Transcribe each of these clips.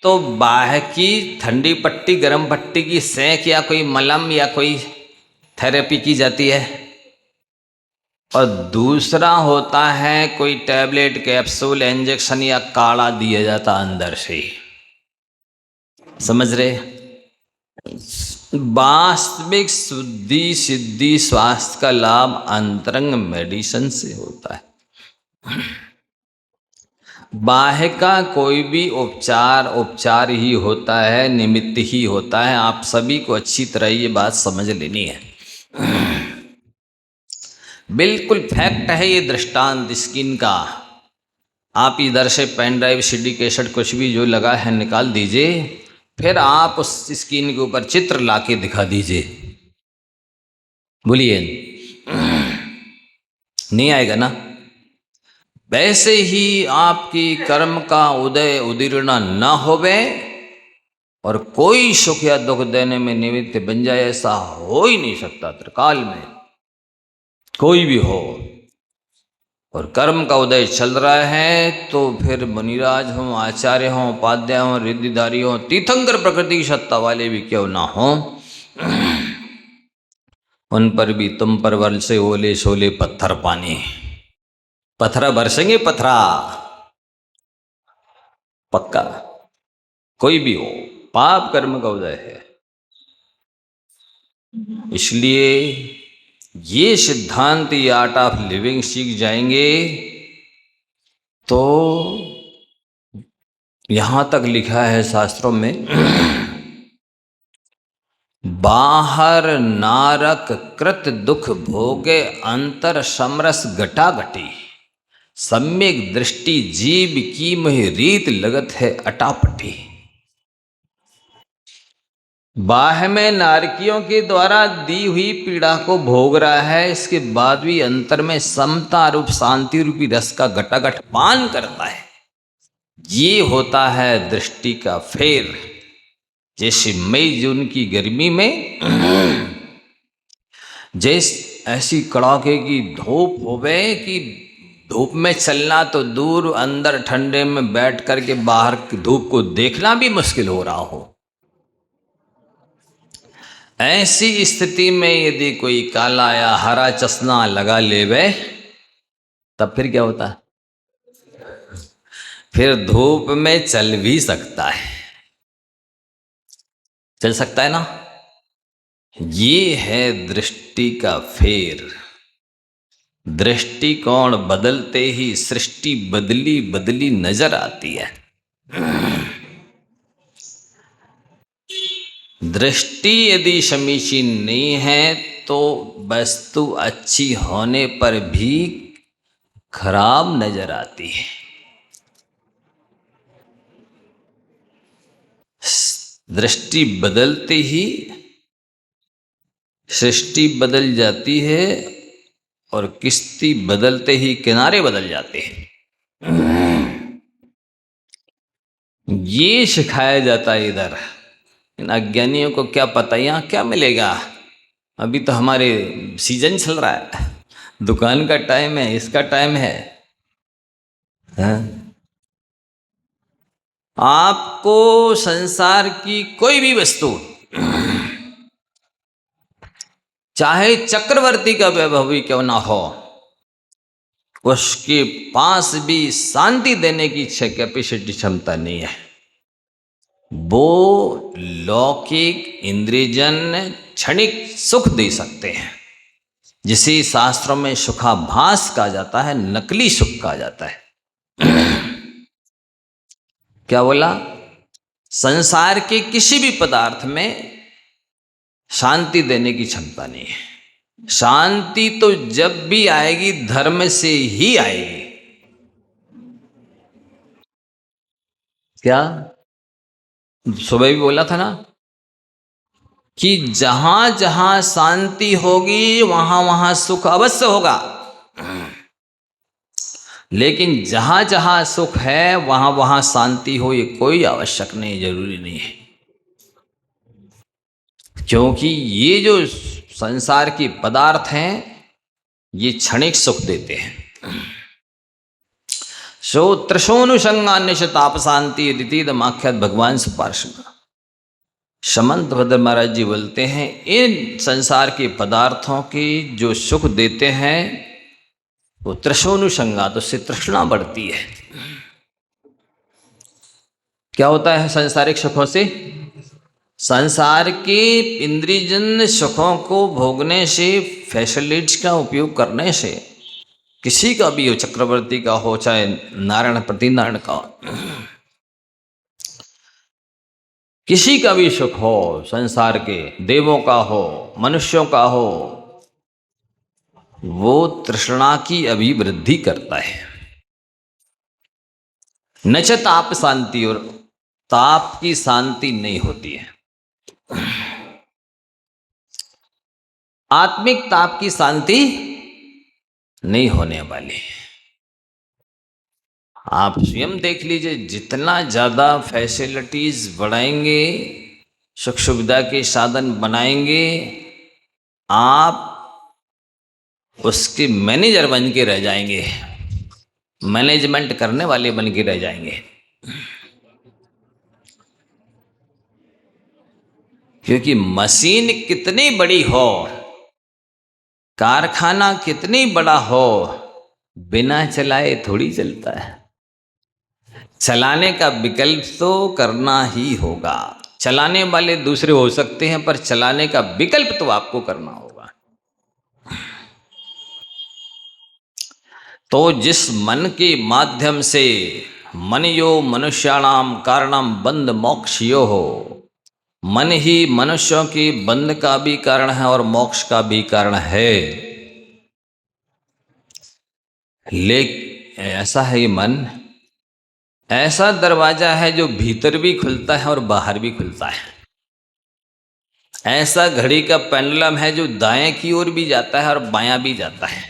तो बाह की ठंडी पट्टी गर्म पट्टी की सेंक या कोई मलम या कोई थेरेपी की जाती है, और दूसरा होता है कोई टैबलेट कैप्सूल इंजेक्शन या काढ़ा दिया जाता अंदर से। समझ रहे? वास्तविक शुद्धि सिद्धि स्वास्थ्य का लाभ अंतरंग मेडिसिन से होता है। बाह्य का कोई भी उपचार ही होता है, निमित्त ही होता है। आप सभी को अच्छी तरह ये बात समझ लेनी है। बिल्कुल फैक्ट है ये दृष्टांत स्किन का। आप इधर से पेन ड्राइव सीडी कैसेट कुछ भी जो लगा है निकाल दीजिए, फिर आप उस स्किन के ऊपर चित्र लाके दिखा दीजिए, बोलिए नहीं आएगा ना? वैसे ही आपकी कर्म का उदय उदीर्ण न होवे और कोई सुख या दुख देने में निमित्त बन जाए, ऐसा हो ही नहीं सकता त्रिकाल में, कोई भी हो। और कर्म का उदय चल रहा है तो फिर मुनिराज हों, आचार्य हों, उपाध्याय हों, रिद्धिधारी हों, तीर्थंकर प्रकृति की सत्ता वाले भी क्यों ना हों, उन पर भी तुम पर बरसे ओले शोले पत्थर पानी। पत्थरा बरसेंगे, पत्थरा पक्का, कोई भी हो। पाप कर्म का उदय है। इसलिए ये सिद्धांत, ये आर्ट ऑफ लिविंग सीख जाएंगे तो यहां तक लिखा है शास्त्रों में, बाहर नारक कृत दुख भोगे अंतर समरस घटाघटी, सम्यक दृष्टि जीव की मह रीत लगत है अटापटी। बाह्य में नारकियों के द्वारा दी हुई पीड़ा को भोग रहा है, इसके बाद भी अंतर में समता रूप शांति रूपी रस का घटाघट पान करता है। ये होता है दृष्टि का फेर। जैसे मई जून की गर्मी में जैसे ऐसी कड़ाके की धूप होवे कि धूप में चलना तो दूर, अंदर ठंडे में बैठ करके बाहर की धूप को देखना भी मुश्किल हो रहा हो, ऐसी स्थिति में यदि कोई काला या हरा चश्मा लगा लेवे तब फिर क्या होता है? फिर धूप में चल भी सकता है, चल सकता है ना? ये है दृष्टि का फेर। दृष्टिकोण बदलते ही सृष्टि बदली बदली नजर आती है। दृष्टि यदि समीचीन नहीं है तो वस्तु अच्छी होने पर भी खराब नजर आती है। दृष्टि बदलते ही सृष्टि बदल जाती है और किश्ती बदलते ही किनारे बदल जाते हैं। ये सिखाया जाता है इधर। इन अज्ञानियों को क्या पता यहाँ क्या मिलेगा। अभी तो हमारे सीजन चल रहा है, दुकान का टाइम है, इसका टाइम है। आपको संसार की कोई भी वस्तु, चाहे चक्रवर्ती का वैभव भी क्यों ना हो, उसके पास भी शांति देने की कैपेसिटी, क्षमता नहीं है। वो लौकिक इंद्रियजन्य क्षणिक सुख दे सकते हैं, जिसे शास्त्रों में सुखाभास कहा जाता है, नकली सुख कहा जाता है। क्या बोला? संसार के किसी भी पदार्थ में शांति देने की क्षमता नहीं है। शांति तो जब भी आएगी धर्म से ही आएगी। क्या सुबह भी बोला था ना कि जहां जहां शांति होगी वहां वहां सुख अवश्य होगा, लेकिन जहां जहां सुख है वहां वहां शांति हो, ये कोई आवश्यक नहीं, जरूरी नहीं है। क्योंकि ये जो संसार के पदार्थ हैं ये क्षणिक सुख देते हैं। सो त्रिशोनुषंगान्य ताप शांति रीतिदमाख्यात भगवान सुपार्श्व समंत भद्र महाराज जी बोलते हैं, इन संसार के पदार्थों की जो सुख देते हैं वो त्रिशोनुषंगा, तो उससे तृष्णा बढ़ती है। क्या होता है संसारिक सुखों से? संसार के इंद्रियजन्य सुखों को भोगने से, फैसिलिटीज का उपयोग करने से, किसी का भी हो, चक्रवर्ती का हो चाहे नारायण प्रतिनारायण का, किसी का भी सुख हो, संसार के देवों का हो मनुष्यों का हो, वो तृष्णा की अभिवृद्धि करता है। न च ताप शांति, और ताप की शांति नहीं होती है। आत्मिक ताप की शांति नहीं होने वाली। आप स्वयं देख लीजिए, जितना ज़्यादा फैसिलिटीज बढ़ाएंगे, सुख सुविधा के साधन बनाएंगे, आप उसके मैनेजर बन के रह जाएंगे, मैनेजमेंट करने वाले बन के रह जाएंगे। क्योंकि मशीन कितनी बड़ी हो, कारखाना कितनी बड़ा हो, बिना चलाए थोड़ी चलता है। चलाने का विकल्प तो करना ही होगा। चलाने वाले दूसरे हो सकते हैं, पर चलाने का विकल्प तो आपको करना होगा। तो जिस मन के माध्यम से मन यो मनुष्याणाम कारणम बंध मोक्षयो हो, मन ही मनुष्यों की बंध का भी कारण है और मोक्ष का भी कारण है। लेकिन ऐसा है ये मन, ऐसा दरवाजा है जो भीतर भी खुलता है और बाहर भी खुलता है। ऐसा घड़ी का पेंडुलम है जो दाएं की ओर भी जाता है और बायां भी जाता है।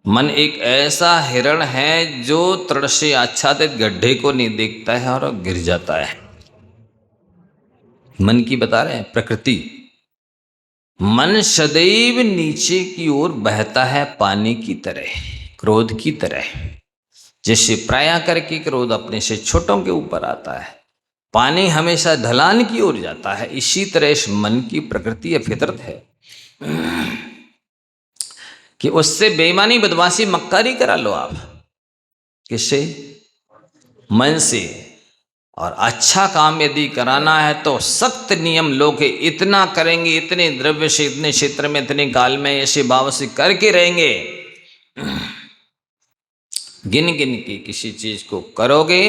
मन एक ऐसा हिरण है जो तृण से आच्छादित गड्ढे को नहीं देखता है और गिर जाता है। मन की बता रहे हैं प्रकृति। मन सदैव नीचे की ओर बहता है, पानी की तरह, क्रोध की तरह। जैसे प्राया करके क्रोध अपने से छोटों के ऊपर आता है, पानी हमेशा ढलान की ओर जाता है, इसी तरह इस मन की प्रकृति या फितरत है कि उससे बेईमानी बदमाशी मक्कारी करा लो आप। किससे? मन से। और अच्छा काम यदि कराना है तो सख्त नियम लो के इतना करेंगे, इतने द्रव्य से, इतने क्षेत्र में, इतने काल में, ऐसे भाव से करके रहेंगे। गिन गिन के किसी चीज को करोगे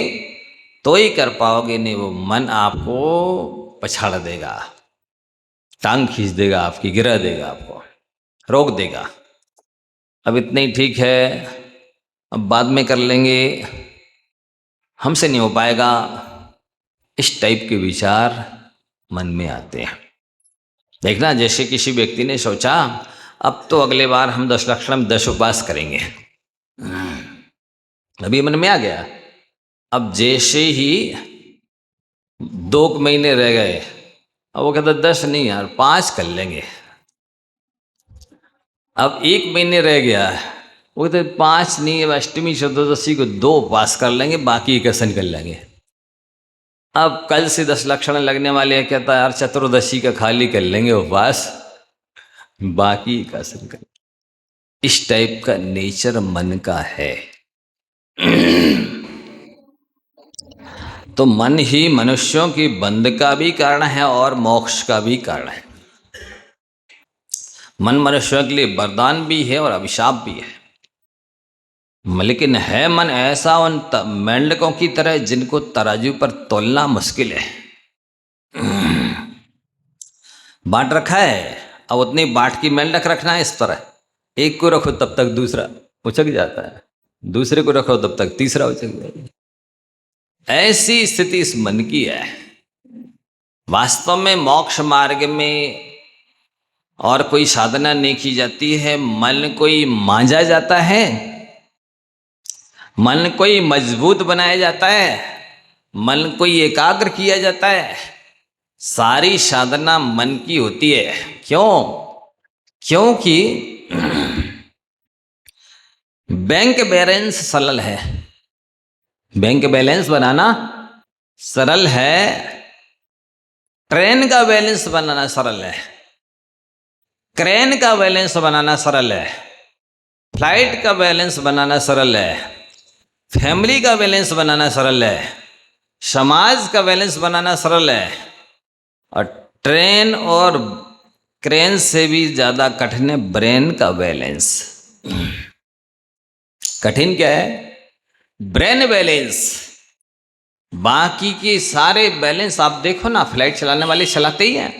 तो ही कर पाओगे, नहीं वो मन आपको पछाड़ देगा, टांग खींच देगा आपकी, गिरा देगा, आपको रोक देगा। अब इतना ही ठीक है, अब बाद में कर लेंगे, हमसे नहीं हो पाएगा, इस टाइप के विचार मन में आते हैं। देखना, जैसे किसी व्यक्ति ने सोचा अब तो अगले बार हम 10 लक्षण में 10 उपवास करेंगे, अभी मन में आ गया। अब जैसे ही 2 महीने रह गए, अब वो कहता 10 नहीं यार 5 कर लेंगे। अब 1 महीने रह गया, वो कहते 5 नहीं, अब अष्टमी चतुर्दशी को 2 उपवास कर लेंगे, बाकी 21 कर लेंगे। अब कल से 10 लक्षण लगने वाले हैं, कहता है यार चतुर्दशी का खाली कर लेंगे उपवास, बाकी 21 कर। इस टाइप का नेचर मन का है। तो मन ही मनुष्यों की बंध का भी कारण है और मोक्ष का भी कारण है। मन मनुष्यों के लिए वरदान भी है और अभिशाप भी है। लेकिन है मन ऐसा उन मेंढकों की तरह जिनको तराजू पर तोलना मुश्किल है। बांट रखा है, अब उतनी बाट की मेंढक रखना है इस तरह, एक को रखो तब तक दूसरा उचक जाता है, दूसरे को रखो तब तक तीसरा उचक जाएगा। ऐसी स्थिति इस मन की है। वास्तव में मोक्ष मार्ग में और कोई साधना नहीं की जाती है, मन कोई मांझा जाता है, मन कोई मजबूत बनाया जाता है, मन कोई एकाग्र किया जाता है। सारी साधना मन की होती है। क्यों? क्योंकि बैंक बैलेंस सरल है, बैंक बैलेंस बनाना सरल है, ट्रेन का बैलेंस बनाना सरल है, क्रेन का बैलेंस बनाना सरल है, फ्लाइट का बैलेंस बनाना सरल है, फैमिली का बैलेंस बनाना सरल है, समाज का बैलेंस बनाना सरल है, और ट्रेन और क्रेन से भी ज्यादा कठिन है ब्रेन का बैलेंस। कठिन क्या है? Brain balance. बाकी के सारे बैलेंस आप देखो ना, फ्लाइट चलाने वाले चलाते ही हैं,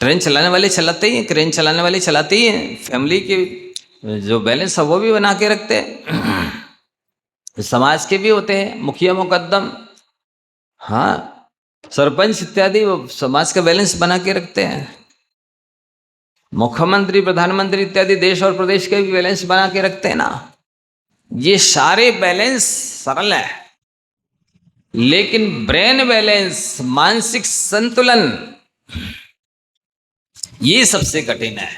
ट्रेन चलाने वाले चलाते ही हैं, क्रेन चलाने वाले चलाते ही हैं, फैमिली के जो बैलेंस है वो भी बना के रखते हैं, समाज के भी होते हैं, मुखिया मुकद्दम, हाँ, सरपंच इत्यादि, वो समाज का बैलेंस बना के रखते हैं, मुख्यमंत्री प्रधानमंत्री इत्यादि देश और प्रदेश के भी बैलेंस बना के रखते हैं ना। ये सारे बैलेंस सरल है, लेकिन ब्रेन बैलेंस, मानसिक संतुलन, ये सबसे कठिन है।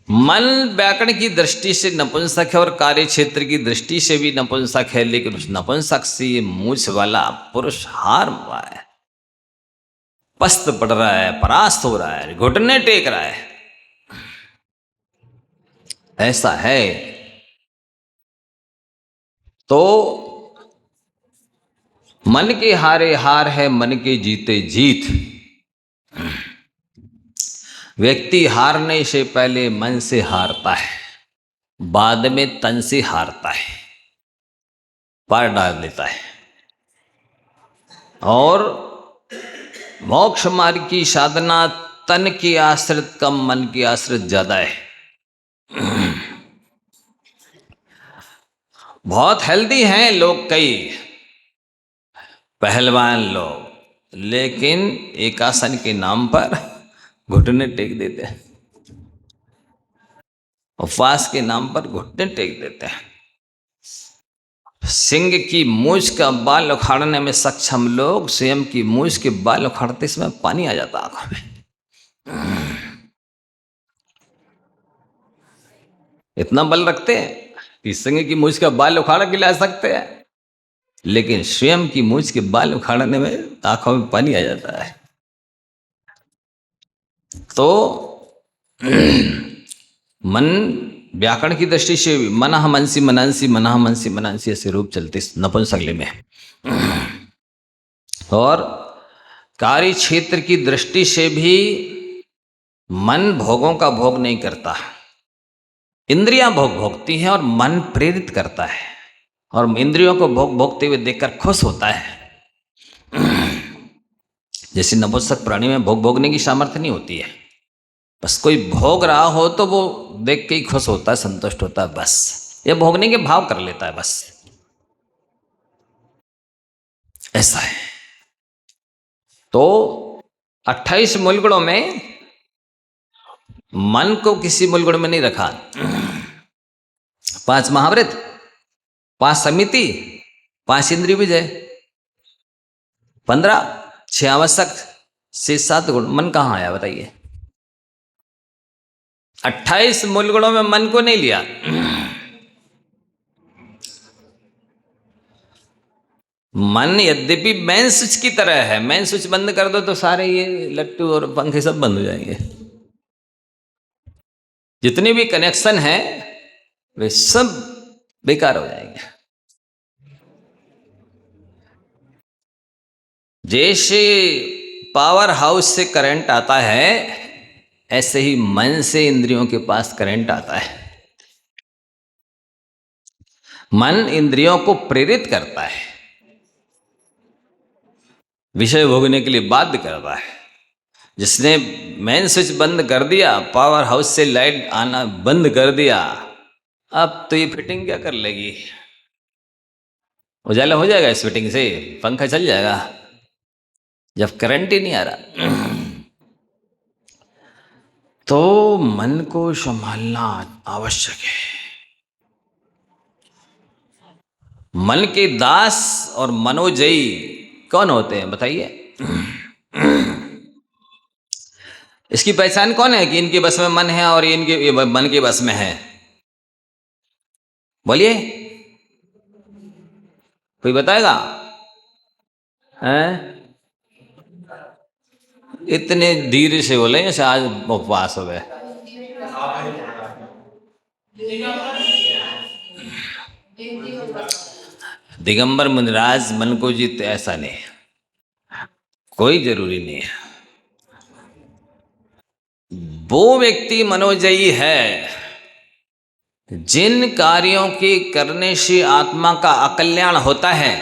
मन व्याकरण की दृष्टि से नपुंसक है और कार्य क्षेत्र की दृष्टि से भी नपुंसक है, लेकिन उस नपुंसक से मूछ वाला पुरुष हार हुआ है, पस्त पड़ रहा है, परास्त हो रहा है, घुटने टेक रहा है। ऐसा है। तो मन के हारे हार है, मन के जीते जीत। व्यक्ति हारने से पहले मन से हारता है, बाद में तन से हारता है, पार डाल देता है। और मोक्ष मार्ग की साधना तन के आश्रित कम, मन के आश्रित ज्यादा है। बहुत हेल्दी हैं लोग, कई पहलवान लोग, लेकिन एक आसन के नाम पर घुटने टेक देते हैं, उपवास के नाम पर घुटने टेक देते हैं। सिंह की मूछ का बाल उखाड़ने में सक्षम लोग स्वयं की मूछ के बाल उखाड़ते समय पानी आ जाता आंखों में। इतना बल रखते हैं कि सिंह की मूछ का बाल उखाड़ के ला सकते हैं, लेकिन स्वयं की मूछ के बाल उखाड़ने में आंखों में पानी आ जाता है। तो मन व्याकरण की दृष्टि से मनः मनसी मनांसी, मनः मनसी मनांसी, ऐसे रूप चलते नपुंसकलिंग में। और कार्य क्षेत्र की दृष्टि से भी मन भोगों का भोग नहीं करता, इंद्रियां भोग भोगती हैं और मन प्रेरित करता है, और इंद्रियों को भोग भोगते हुए देखकर खुश होता है। जैसे नपुंसक प्राणी में भोग भोगने की सामर्थ्य नहीं होती है, बस कोई भोग रहा हो तो वो देख के ही खुश होता है, संतुष्ट होता है, बस ये भोगने के भाव कर लेता है, बस ऐसा है। तो 28 मूलगुणों में मन को किसी मूलगुण में नहीं रखा। 5 महावृत, 5 समिति, 5 इंद्रिय विजय, 15, 6 आवश्यक से 7 गुण। मन कहाँ आया बताइए? 28 मूलगुणों में मन को नहीं लिया। मन यद्यपि मेन स्विच की तरह है, मेन स्विच बंद कर दो तो सारे ये लट्टू और पंखे सब बंद हो जाएंगे, जितने भी कनेक्शन है वे सब बेकार हो जाएंगे। जैसे पावर हाउस से करंट आता है, ऐसे ही मन से इंद्रियों के पास करंट आता है। मन इंद्रियों को प्रेरित करता है, विषय भोगने के लिए बाध्य करता है। जिसने मेन स्विच बंद कर दिया, पावर हाउस से लाइट आना बंद कर दिया, अब तो ये फिटिंग क्या कर लेगी? उजाला हो जाएगा इस फिटिंग से, पंखा चल जाएगा जब करंट ही नहीं आ रहा। तो मन को संभालना आवश्यक है। मन के दास और मनोजयी कौन होते हैं बताइए? इसकी पहचान कौन है कि इनके बस में मन है और ये मन के बस में है? बोलिए, कोई बताएगा? हैं? इतने धीरे से बोले जैसे आज उपवास हो गए। दिगंबर मुनिराज मन को जीते, ऐसा नहीं, कोई जरूरी नहीं है। वो व्यक्ति मनोजयी है जिन कार्यों के करने से आत्मा का अकल्याण होता है।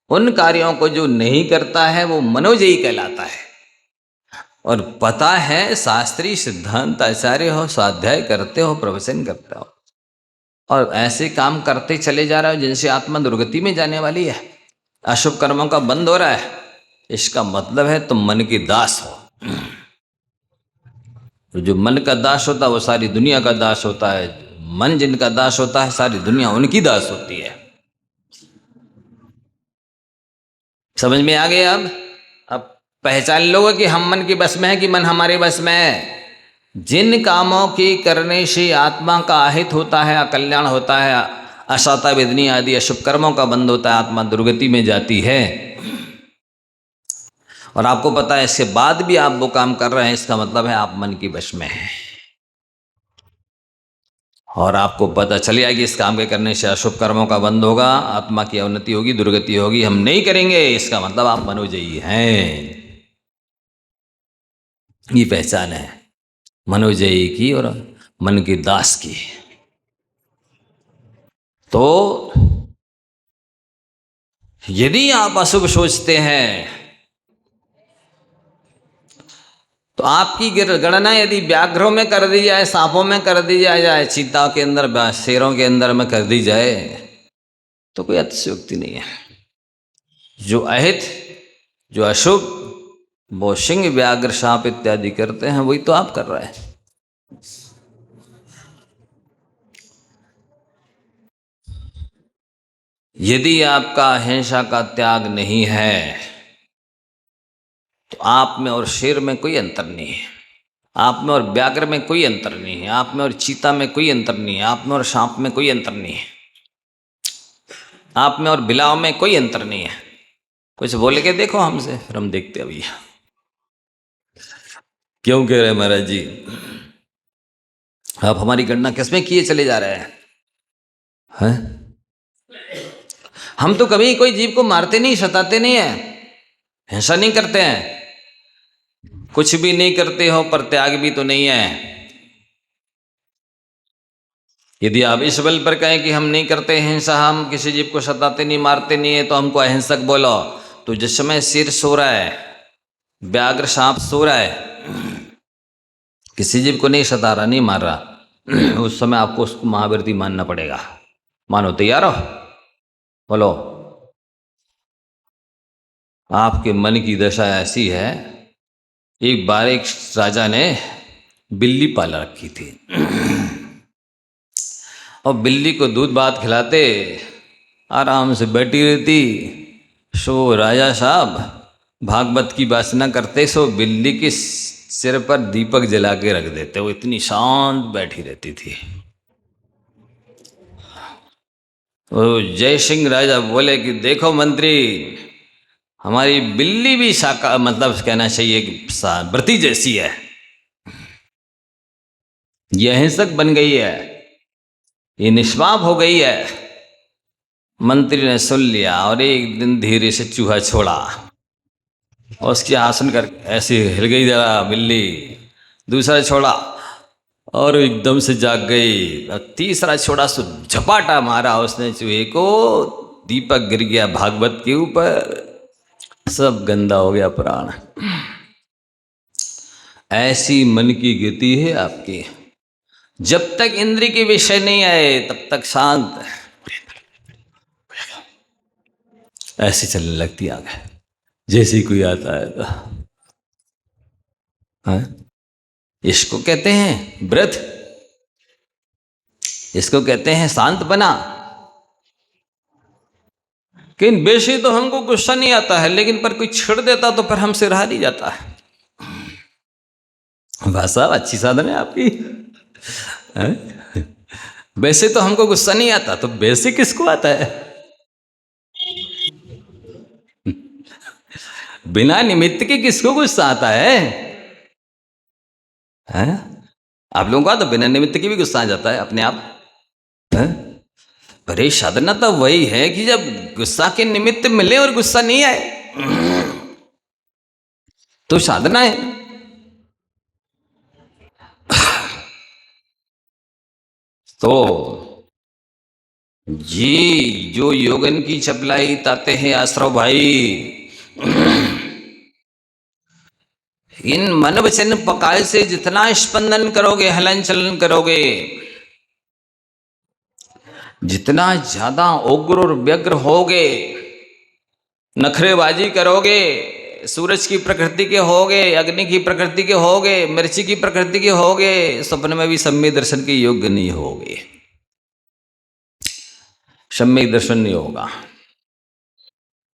उन कार्यों को जो नहीं करता है वो मनोजयी कहलाता है। और पता है, शास्त्रीय सिद्धांत आचार्य हो, स्वाध्याय करते हो, प्रवचन करते हो और ऐसे काम करते चले जा रहे हो जिनसे आत्मा दुर्गति में जाने वाली है, अशुभ कर्मों का बंद हो रहा है, इसका मतलब है तुम मन के दास हो। तो जो मन का दास होता है वो सारी दुनिया का दास होता है। मन जिनका दास होता है सारी दुनिया उनकी दास होती है। समझ में आ गया? अब पहचान लोगे कि हम मन के बस में है कि मन हमारे बस में है। जिन कामों के करने से आत्मा का अहित होता है, अकल्याण होता है, असाता वेदनी आदि अशुभ कर्मों का बंद होता है, आत्मा दुर्गति में जाती है। और आपको पता है इसके बाद भी आप वो काम कर रहे हैं, इसका मतलब है आप मन की वश में हैं। और आपको पता चल जाएगी इस काम के करने से अशुभ कर्मों का बंद होगा, आत्मा की अवनति होगी, दुर्गति होगी, हम नहीं करेंगे, इसका मतलब आप मनोजयी हैं। ये पहचान है मनोजयी की और मन के दास की। तो यदि आप अशुभ सोचते हैं तो आपकी गणना यदि व्याघ्रों में कर दी जाए, सांपों में कर दी जाए, चीता के अंदर, शेरों के अंदर में कर दी जाए तो कोई अतिशयोक्ति नहीं है। जो अहित, जो अशुभ, वो सिंह, व्याघ्र, सांप इत्यादि करते हैं, वही तो आप कर रहे हैं। यदि आपका अहिंसा का त्याग नहीं है तो आप में और शेर में कोई अंतर नहीं है, आप में और व्याघ्र में कोई अंतर नहीं है, आप में और चीता में कोई अंतर नहीं है, आप में और सांप में कोई अंतर नहीं है, आप में और बिलाव में कोई अंतर नहीं है। कुछ बोल के देखो हमसे, फिर हम देखते अभी। क्यों कह रहे महाराज जी? आप हमारी गणना किसमें किए चले जा रहे हैं? हम तो कभी कोई जीव को मारते नहीं, सताते नहीं है, हिंसा नहीं करते हैं, कुछ भी नहीं करते हो, पर त्याग भी तो नहीं है। यदि आप इस बल पर कहें कि हम नहीं करते हिंसा, हम किसी जीव को सताते नहीं, मारते नहीं है, तो हमको अहिंसक बोलो। तो जिस समय सिर सो रहा है, व्याघ्र सांप सो रहा है, किसी जीव को नहीं सता रहा, नहीं मार रहा, उस समय आपको उसको महावीरती मानना पड़ेगा। मानो, तैयार हो? बोलो। आपके मन की दशा ऐसी है, एक बार एक राजा ने बिल्ली पाल रखी थी और बिल्ली को दूध भात खिलाते, आराम से बैठी रहती। सो राजा साहब भागवत की वासना करते, सो बिल्ली के सिर पर दीपक जला के रख देते, वो इतनी शांत बैठी रहती थी। वो जय सिंह राजा बोले कि देखो मंत्री, हमारी बिल्ली भी शाका, मतलब कहना चाहिए कि व्रती जैसी है, ये अहिंसक बन गई है, ये निष्पाप हो गई है। मंत्री ने सुन लिया और एक दिन धीरे से चूहा छोड़ा और उसके आसन कर ऐसे हिल गई जरा बिल्ली, दूसरा छोड़ा और एकदम से जाग गई, और तीसरा छोड़ा, सो झपाटा मारा उसने चूहे को, दीपक गिर गया भागवत के ऊपर, सब गंदा हो गया प्राण। ऐसी मन की गति है आपकी। जब तक इंद्रिय के विषय नहीं आए तब तक शांत, ऐसे चलने लगती आगे, जैसे ही कोई आता है तो। हाँ? इसको कहते हैं व्रत, इसको कहते हैं शांत बना। लेकिन बेशक तो हमको गुस्सा नहीं आता है, लेकिन पर कोई छेड़ देता तो फिर हमसे रहा नहीं जाता है। भाषा अच्छी साधन है आपकी। हैं? वैसे तो हमको गुस्सा नहीं आता, तो वैसे किसको आता है? बिना निमित्त के किसको गुस्सा आता है? हैं? आप लोगों का तो बिना निमित्त के भी गुस्सा आ जाता है अपने आप। हैं? अरे साधना तो वही है कि जब गुस्सा के निमित्त मिले और गुस्सा नहीं आए तो साधना है। तो जी जो योगन की चपलाई ताते हैं आश्रव भाई, इन मन वचन पकाए से जितना स्पंदन करोगे, हलन चलन करोगे, जितना ज्यादा उग्र और व्यग्र होगे, नखरेबाजी करोगे, सूरज की प्रकृति के होगे, अग्नि की प्रकृति के होगे, मिर्ची की प्रकृति के होगे, सपने में भी सम्यक दर्शन के योग्य नहीं होगे। सम्यक दर्शन नहीं होगा।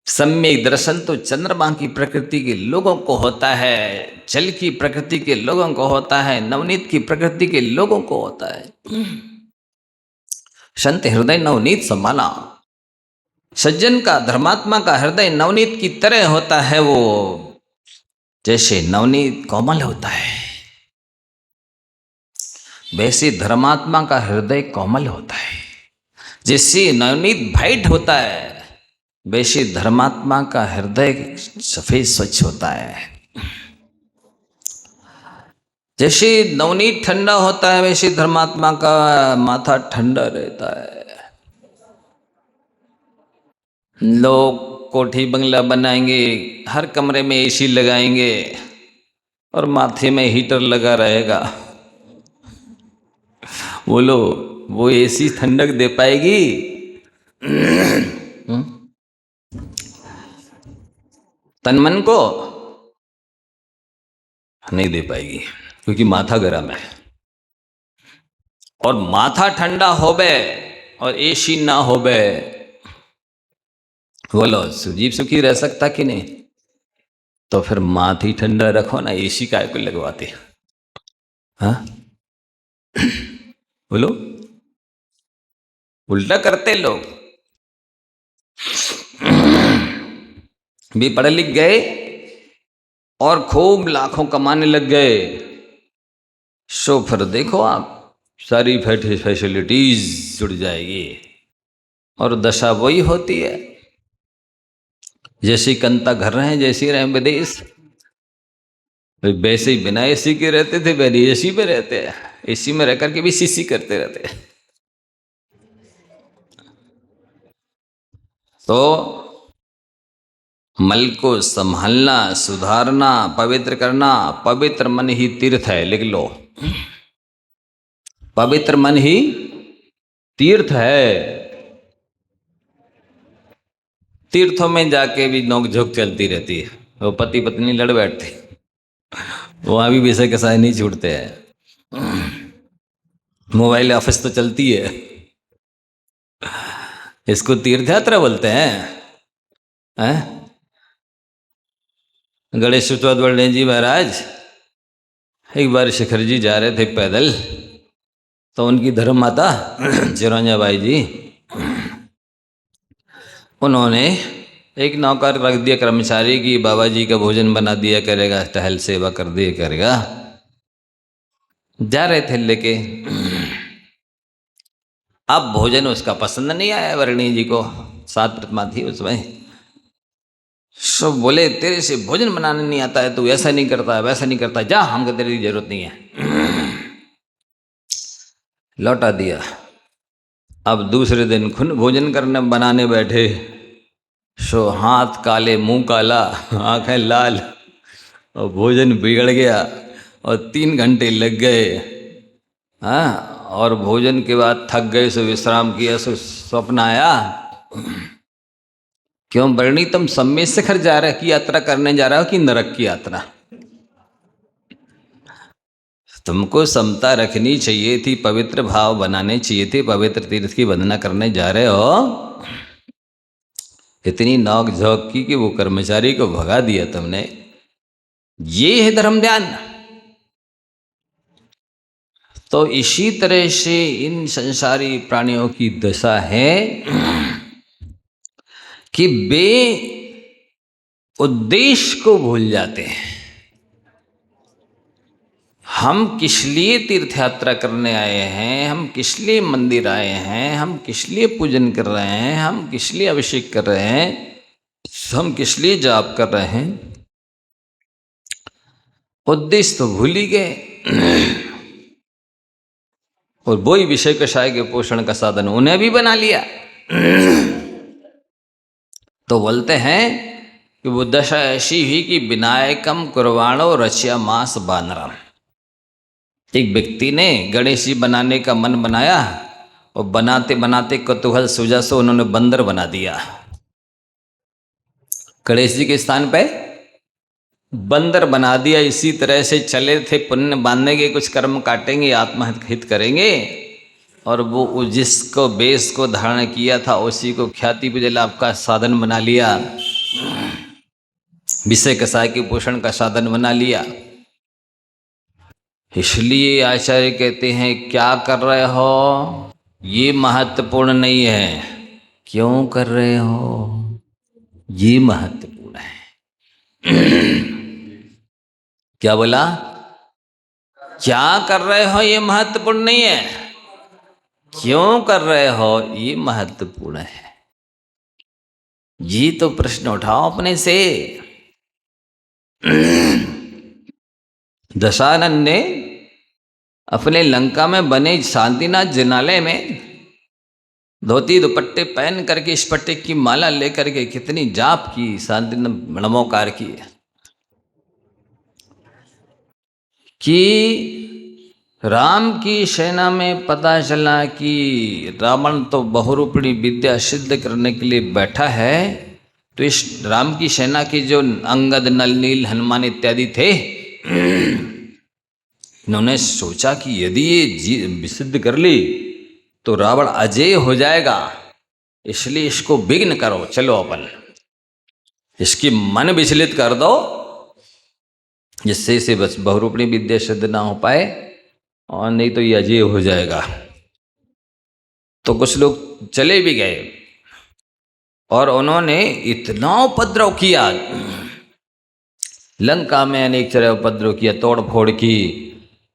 सम्यक दर्शन तो चंद्रमा की प्रकृति के लोगों को होता है, जल की प्रकृति के लोगों को होता है, नवनीत की प्रकृति के लोगों को होता है। संत हृदय नवनीत संभाला। सज्जन का, धर्मात्मा का हृदय नवनीत की तरह होता है, वो जैसे नवनीत कोमल होता है वैसे धर्मात्मा का हृदय कोमल होता है। जैसे नवनीत वाइट होता है वैसे धर्मात्मा का हृदय सफेद स्वच्छ होता है। जैसे नवनीत ठंडा होता है वैसे धर्मात्मा का माथा ठंडा रहता है। लोग कोठी बंगला बनाएंगे, हर कमरे में एसी लगाएंगे और माथे में हीटर लगा रहेगा। बोलो वो एसी ठंडक दे पाएगी? तन मन को नहीं दे पाएगी, क्योंकि माथा गर्म है। और माथा ठंडा होबे और एसी ना होबे, बोलो सुजीव सुखी रह सकता कि नहीं? तो फिर माथी ठंडा रखो ना, एसी काय को लगवाते? हाँ बोलो, उल्टा करते लोग। भी पढ़े लिख गए और खूब लाखों कमाने लग गए, सो फिर देखो आप सारी फैसिलिटीज जुड़ जाएगी और दशा वही होती है जैसी कंता घर रहे जैसी रहे विदेश, वैसे ही बिना एसी के रहते थे, वैसे एसी पे रहते हैं, एसी में रह करके भी सीसी करते रहते हैं। तो मल को संभालना, सुधारना, पवित्र करना। पवित्र मन ही तीर्थ है, लिख लो, पवित्र मन ही तीर्थ है। तीर्थों में जाके भी नोकझोंक चलती रहती है, वो पति पत्नी लड़ बैठते, वहां भी विषय के साथ नहीं छूटते हैं। मोबाइल ऑफिस तो चलती है, इसको तीर्थ यात्रा बोलते हैं? गणेश चौधरी जी महाराज एक बार शिखर जी जा रहे थे पैदल, तो उनकी धर्म माता चिरंजा बाई जी, उन्होंने एक नौकर रख दिया कर्मचारी की, बाबा जी का भोजन बना दिया करेगा, टहल सेवा कर दिया करेगा। जा रहे थे लेके, अब भोजन उसका पसंद नहीं आया वर्णी जी को, सात प्रतिमा थी उसमें। सब बोले तेरे से भोजन बनाने नहीं आता है, तू ऐसा नहीं करता वैसा नहीं करता, जा, हमको तेरी जरूरत नहीं है। लौटा दिया। अब दूसरे दिन खुद भोजन करने बनाने बैठे, सो हाथ काले मुंह काला आंखें लाल और भोजन बिगड़ गया और 3 घंटे लग गए। हाँ, और भोजन के बाद थक गए, सो विश्राम किया, सो स्वप्न आया, क्यों वर्णी तुम सम्मेद शिखर जा रहे की यात्रा करने जा रहे हो कि नरक की यात्रा? तुमको समता रखनी चाहिए थी, पवित्र भाव बनाने चाहिए थे, पवित्र तीर्थ की वंदना करने जा रहे हो, इतनी नौक झोंक की कि वो कर्मचारी को भगा दिया तुमने। ये है धर्म ध्यान। तो इसी तरह से इन संसारी प्राणियों की दशा है कि वे उद्देश्य को भूल जाते हैं। हम किस लिए तीर्थ यात्रा करने आए हैं, हम किस लिए मंदिर आए हैं, हम किस लिए पूजन कर रहे हैं, हम किस लिए अभिषेक कर रहे हैं, हम किस लिए जाप कर रहे हैं, उद्देश्य तो भूल ही गए। और वही विषय कषाय के पोषण का साधन उन्हें भी बना लिया। तो बोलते हैं कि वो दशा ऐसी हुई कि विनायकम कुर्वाणो रच्या मास बानरम। एक व्यक्ति ने गणेश जी बनाने का मन बनाया और बनाते बनाते कौतूहल सूझा सो उन्होंने बंदर बना दिया। गणेश जी के स्थान पे बंदर बना दिया। इसी तरह से चले थे, पुण्य बांधने के, कुछ कर्म काटेंगे, आत्महित करेंगे, और वो जिसको बेस को धारण किया था उसी को ख्याति पूजन लाभ का साधन बना लिया, विषय कसाय के पोषण का साधन बना लिया। इसलिए आचार्य कहते हैं क्या कर रहे हो ये महत्वपूर्ण नहीं है, क्यों कर रहे हो ये महत्वपूर्ण है। क्या बोला? क्या कर रहे हो ये महत्वपूर्ण नहीं है, क्यों कर रहे हो ये महत्वपूर्ण है। ये तो प्रश्न उठाओ अपने से। दशानन ने अपने लंका में बने शांतिनाथ जिनालय में धोती दुपट्टे पहन करके स्फटिक की माला लेकर के कितनी जाप की, शांतिनाथ नमोकार की, कि राम की सेना में पता चला कि रावण तो बहुरूपणी विद्या सिद्ध करने के लिए बैठा है। तो इस राम की सेना के जो अंगद, नल, नील, हनुमान इत्यादि थे, इन्होंने सोचा कि यदि ये सिद्ध कर ली तो रावण अजय हो जाएगा, इसलिए इसको विघ्न करो, चलो अपन इसकी मन विचलित कर दो, जिससे इसे बस बहुरूपणी विद्या सिद्ध ना हो पाए, और नहीं तो ये अजय हो जाएगा। तो कुछ लोग चले भी गए और उन्होंने इतना उपद्रव किया, लंका में अनेक तरह उपद्रव किया, तोड़ फोड़ की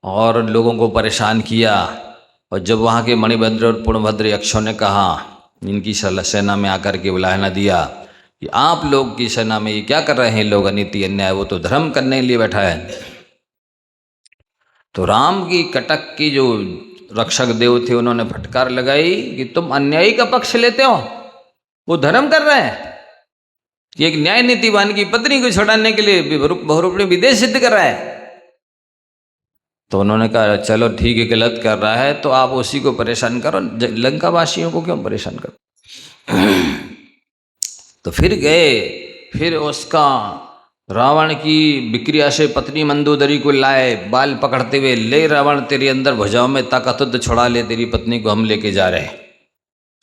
और लोगों को परेशान किया। और जब वहाँ के मणिभद्र और पूर्णभद्र यक्षों ने कहा, इनकी सेना में आकर के बुलाना दिया कि आप लोग की सेना में ये क्या कर रहे हैं लोग, अनीति अन्याय, वो तो धर्म करने के लिए बैठा है। तो राम की कटक की जो रक्षक देव थे उन्होंने फटकार लगाई कि तुम अन्यायी का पक्ष लेते हो, वो धर्म कर रहे हैं, कि एक न्याय नीतिवान की पत्नी को छुड़ाने के लिए बहुरूपणी विद्या सिद्ध कर रहा है। तो उन्होंने कहा चलो ठीक है, गलत कर रहा है तो आप उसी को परेशान करो, लंका वासियों को क्यों परेशान करो। तो फिर गए, फिर उसका रावण की विक्रिया से पत्नी मंदोदरी को लाए, बाल पकड़ते हुए, ले रावण तेरे अंदर भुजाओं में ताकत छुड़ा ले, तेरी पत्नी को हम लेके जा रहे हैं।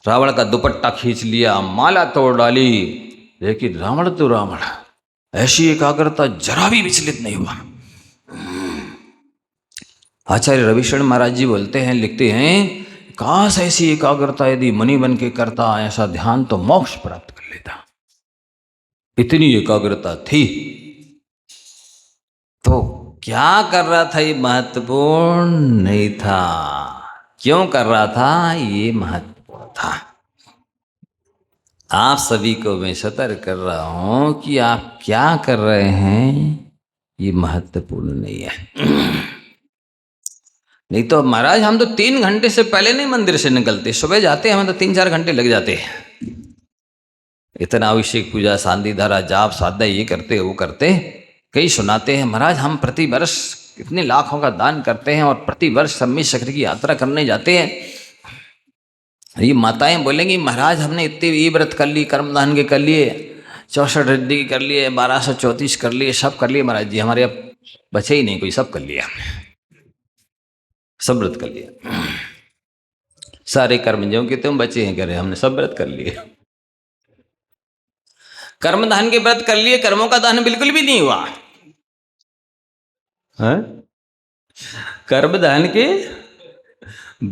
रावण का दुपट्टा खींच लिया, माला तोड़ डाली, लेकिन रावण तो रावण, ऐसी एकाग्रता जरा भी विचलित नहीं हुआ। आचार्य रविशरण महाराज जी बोलते हैं, लिखते हैं, काश ऐसी एकाग्रता यदि मणि बन के करता, ऐसा ध्यान तो मोक्ष प्राप्त कर लेता, इतनी एकाग्रता थी। तो क्या कर रहा था ये महत्वपूर्ण नहीं था, क्यों कर रहा था ये महत्वपूर्ण था। आप सभी को मैं सतर्क कर रहा हूं कि आप क्या कर रहे हैं ये महत्वपूर्ण नहीं है। नहीं तो महाराज हम तो 3 घंटे से पहले नहीं मंदिर से निकलते, सुबह जाते हैं, हमें तो 3-4 घंटे लग जाते हैं। इतना अभिषेक पूजा शांति धारा जाप साधना ये करते वो करते, कई सुनाते हैं महाराज हम प्रति वर्ष कितने लाखों का दान करते हैं और प्रति वर्ष सम्मित चक्र की यात्रा करने जाते हैं। ये माताएं बोलेंगी महाराज हमने इतने ये व्रत कर लिए, कर्मदान के कर लिए, 64 रिद्धि के कर लिए, 1234 कर लिए, सब कर लिए महाराज जी, हमारे अब बचे ही नहीं कोई, सब कर लिया, सब व्रत कर लिया, सारे कर्म जो कि तुम बचे हैं करे, हमने सब व्रत कर लिए। कर्मदान के व्रत कर लिए, कर्मों का दान बिल्कुल भी नहीं हुआ है। कर्मदान के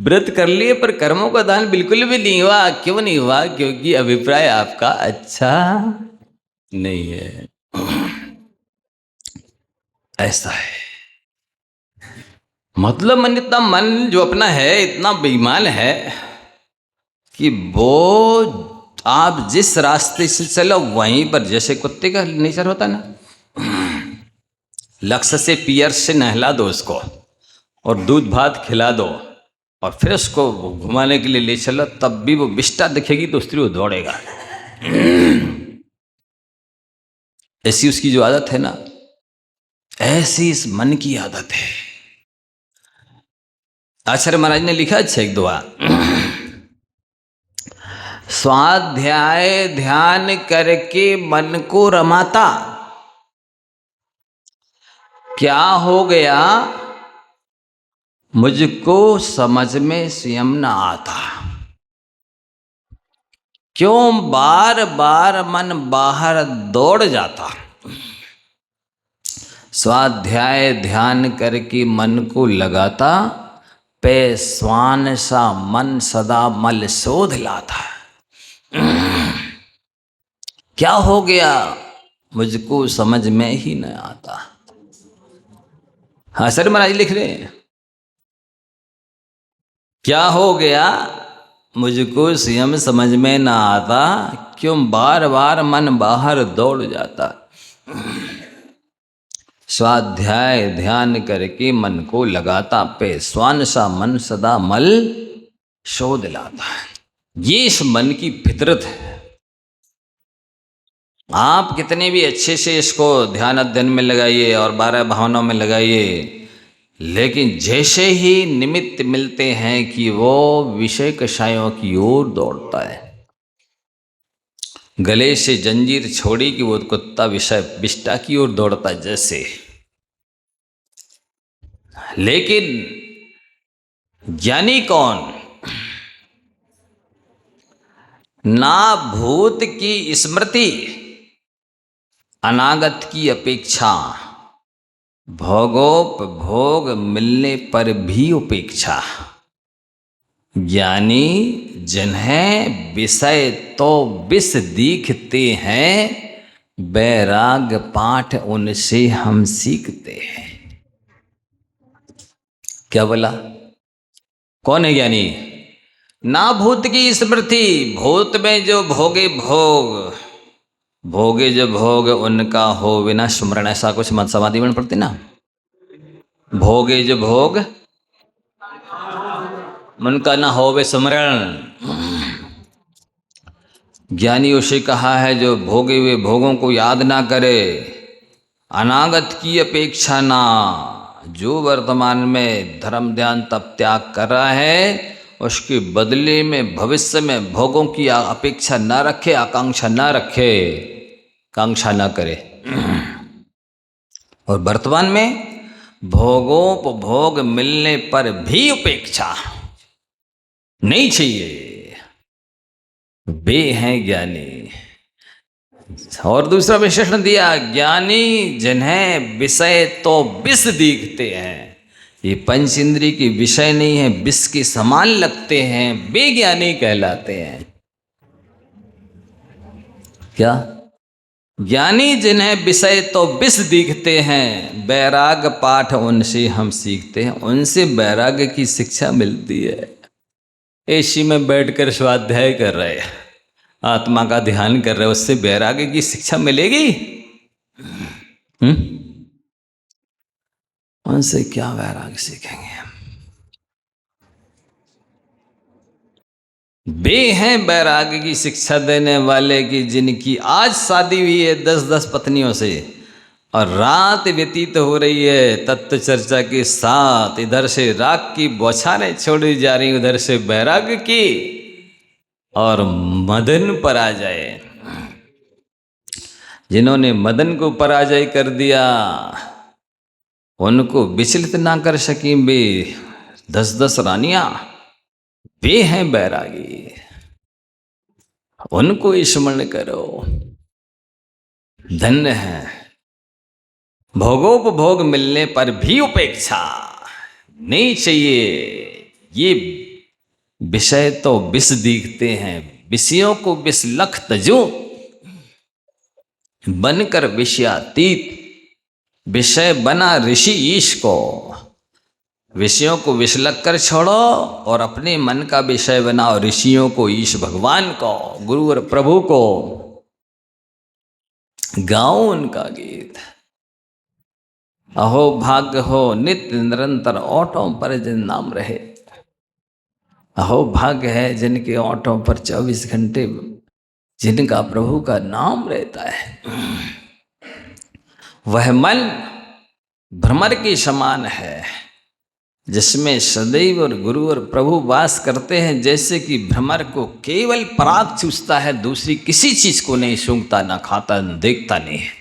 व्रत कर लिए पर कर्मों का दान बिल्कुल भी नहीं हुआ। क्यों नहीं हुआ? क्योंकि अभिप्राय आपका अच्छा नहीं है। ऐसा है। मतलब मन जो अपना है इतना बेईमान है कि वो आप जिस रास्ते से चलो वहीं पर, जैसे कुत्ते का नेचर होता है ना, लक्ष्य से पियर से नहला दो उसको और दूध भात खिला दो और फिर उसको घुमाने के लिए ले चलो, तब भी वो विष्टा दिखेगी तो स्त्री वो दौड़ेगा। ऐसी उसकी जो आदत है ना, ऐसी इस मन की आदत है। आचार्य महाराज ने लिखा अच्छा एक दुआ, स्वाध्याय ध्यान करके मन को रमाता, क्या हो गया मुझको समझ में स्वयं न आता। क्यों बार बार मन बाहर दौड़ जाता। स्वाध्याय ध्यान करके मन को लगाता, पे स्वान सा मन सदा मल शोध लाता। क्या हो गया मुझको समझ में ही न आता। हाँ सर महाराज लिख रहे हैं, क्या हो गया मुझको स्वयं समझ में ना आता, क्यों बार बार मन बाहर दौड़ जाता। स्वाध्याय ध्यान करके मन को लगाता, पे स्वान सा मन सदा मल शोध लाता। ये इस मन की फितरत है। आप कितने भी अच्छे से इसको ध्यान अध्ययन में लगाइए और 12 भावनाओं में लगाइए, लेकिन जैसे ही निमित्त मिलते हैं कि वो विषय कषायों की ओर दौड़ता है। गले से जंजीर छोड़ी कि वो कुत्ता विषय विष्टा की ओर दौड़ता है जैसे। लेकिन ज्ञानी कौन? ना भूत की स्मृति, अनागत की अपेक्षा, भोगोपभोग मिलने पर भी उपेक्षा। ज्ञानी जिन्हें विषय तो विष दिखते हैं, बैराग पाठ उनसे हम सीखते हैं। क्या बोला? कौन है ज्ञानी? ना भूत की स्मृति, भूत में जो भोगे भोग, भोगे जो भोग उनका हो बिना स्मरण, ऐसा कुछ मत समाधि में पढ़ते ना। भोगे जो भोग उनका ना हो वे स्मरण। ज्ञानी उसे कहा है जो भोगे हुए भोगों को याद ना करे, अनागत की अपेक्षा ना, जो वर्तमान में धर्म ध्यान तप त्याग कर रहा है उसके बदले में भविष्य में भोगों की अपेक्षा ना रखे, आकांक्षा ना रखे, कांक्षा ना करे। और वर्तमान में भोगोपभोग मिलने पर भी उपेक्षा नहीं चाहिए, वे हैं ज्ञानी। और दूसरा विशेषण दिया, ज्ञानी जिन्हें विषय तो विष दिखते हैं, ये पंच इंद्रिय के विषय नहीं है, विष के समान लगते हैं, वे ज्ञानी कहलाते हैं। क्या? ज्ञानी जिन्हें विषय तो विष दिखते हैं, बैराग पाठ उनसे हम सीखते हैं। उनसे बैराग की शिक्षा मिलती है। एसी में बैठकर स्वाध्याय कर रहे, आत्मा का ध्यान कर रहे, उससे बैराग्य की शिक्षा मिलेगी? उनसे क्या वैराग्य सीखेंगे? वे हैं वैराग्य की शिक्षा देने वाले की जिनकी आज शादी हुई है 10-10 पत्नियों से और रात व्यतीत हो रही है तत्व चर्चा के साथ। इधर से राग की बौछारें छोड़ी जा रही, उधर से वैराग्य की, और मदन पर आ जाए। जिन्होंने मदन को पराजय कर दिया उनको विचलित ना कर सकी वे 10-10 रानियां, वे हैं बैरागी। उनको स्मरण करो, धन्य है। भोगोपभोग मिलने पर भी उपेक्षा नहीं चाहिए, ये विषय तो विष दिखते हैं, विषयों को विष लख तजो, बनकर विषयातीत। विषय बना ऋषि ईश को, विषयों को विष लग कर छोड़ो और अपने मन का विषय बनाओ ऋषियों को, ईश भगवान को, गुरु और प्रभु को। गाओ उनका गीत। अहो भाग्य हो नित्य निरंतर ओठों पर जिन नाम रहे। अहो भाग्य है जिनके ओठों पर 24 घंटे जिनका प्रभु का नाम रहता है। वह मन भ्रमर के समान है जिसमें सदैव और गुरु और प्रभु वास करते हैं। जैसे कि भ्रमर को केवल पराग चूसता है, दूसरी किसी चीज को नहीं सूंघता, ना खाता, ना देखता नहीं है,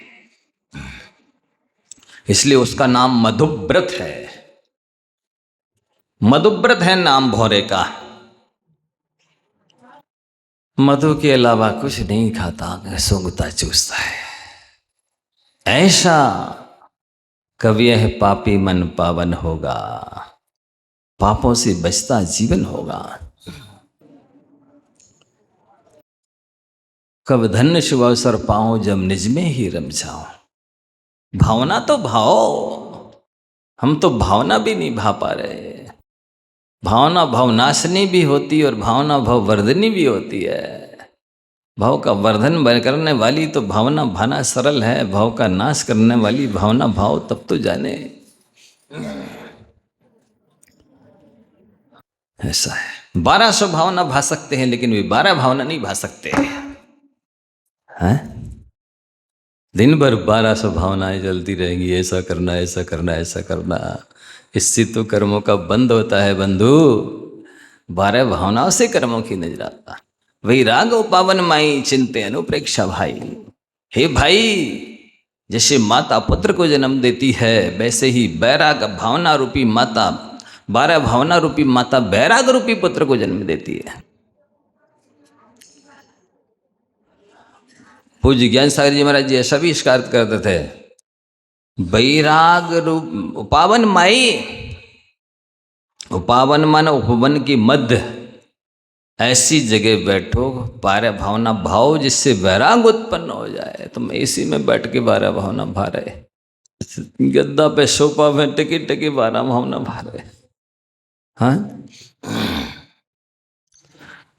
इसलिए उसका नाम मधुव्रत है। मधुव्रत है नाम भौरे का। मधु के अलावा कुछ नहीं खाता, सूंघता चूसता है। ऐसा कवि है पापी मन पावन होगा, पापों से बचता जीवन होगा। कब धन्य शुभ अवसर पाओ जब निज में ही रम जाओ। भावना तो भाओ, हम तो भावना भी नहीं भा पा रहे। भावना भावनाशनी भी होती और भावना भाववर्धनी भी होती है। भाव का वर्धन करने वाली तो भावना भाना सरल है, भाव का नाश करने वाली भावना भाव तब तो जाने। ऐसा है। 1200 भावना भा सकते हैं लेकिन वे 12 भावना नहीं भा सकते हैं। दिन भर 1200 भावनाएं चलती रहेंगी, ऐसा करना, ऐसा करना, ऐसा करना। इससे तो कर्मों का बंद होता है बंधु। 12 भावनाओं से कर्मों की नजर आता। वही राग पावन माई चिंते अनुप्रेक्षा भाई। हे भाई, जैसे माता पुत्र को जन्म देती है वैसे ही बैराग भावना रूपी माता, 12 भावना रूपी माता बैराग रूपी पुत्र को जन्म देती है। पूज्य ज्ञान सागर जी महाराज जी ऐसा भी स्वीकार करते थे, बैराग रूप उपावन माई, उपावन मानो उपवन की मध्य ऐसी जगह बैठो 12 भावना भाव जिससे वैराग उत्पन्न हो जाए। तुम इसी में बैठ के 12 भावना भा रहे, गद्दा पे सोफा में टिकी टिकी 12 भावना भा रहे। हाँ,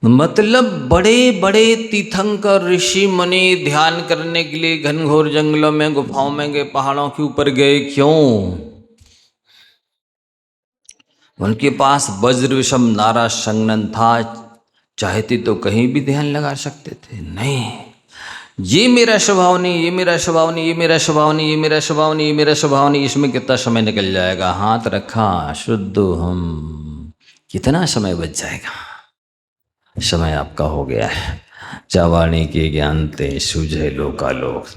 मतलब बड़े बड़े तीर्थंकर ऋषि मुनि ध्यान करने के लिए घनघोर जंगलों में, गुफाओं में गए, पहाड़ों के ऊपर गए। क्यों? उनके पास वज्र विषम नारा संगनन था, चाहते तो कहीं भी ध्यान लगा सकते थे। नहीं, ये मेरा स्वभाव नहीं, ये मेरा स्वभाव नहीं, ये मेरा स्वभाव नहीं, ये मेरा स्वभाव नहीं, ये मेरा स्वभाव नहीं, इसमें कितना समय निकल जाएगा। हाथ रखा शुद्ध हम, कितना समय बच जाएगा। समय आपका हो गया है। चावाणी के ज्ञान ते सूझे लोकालोक।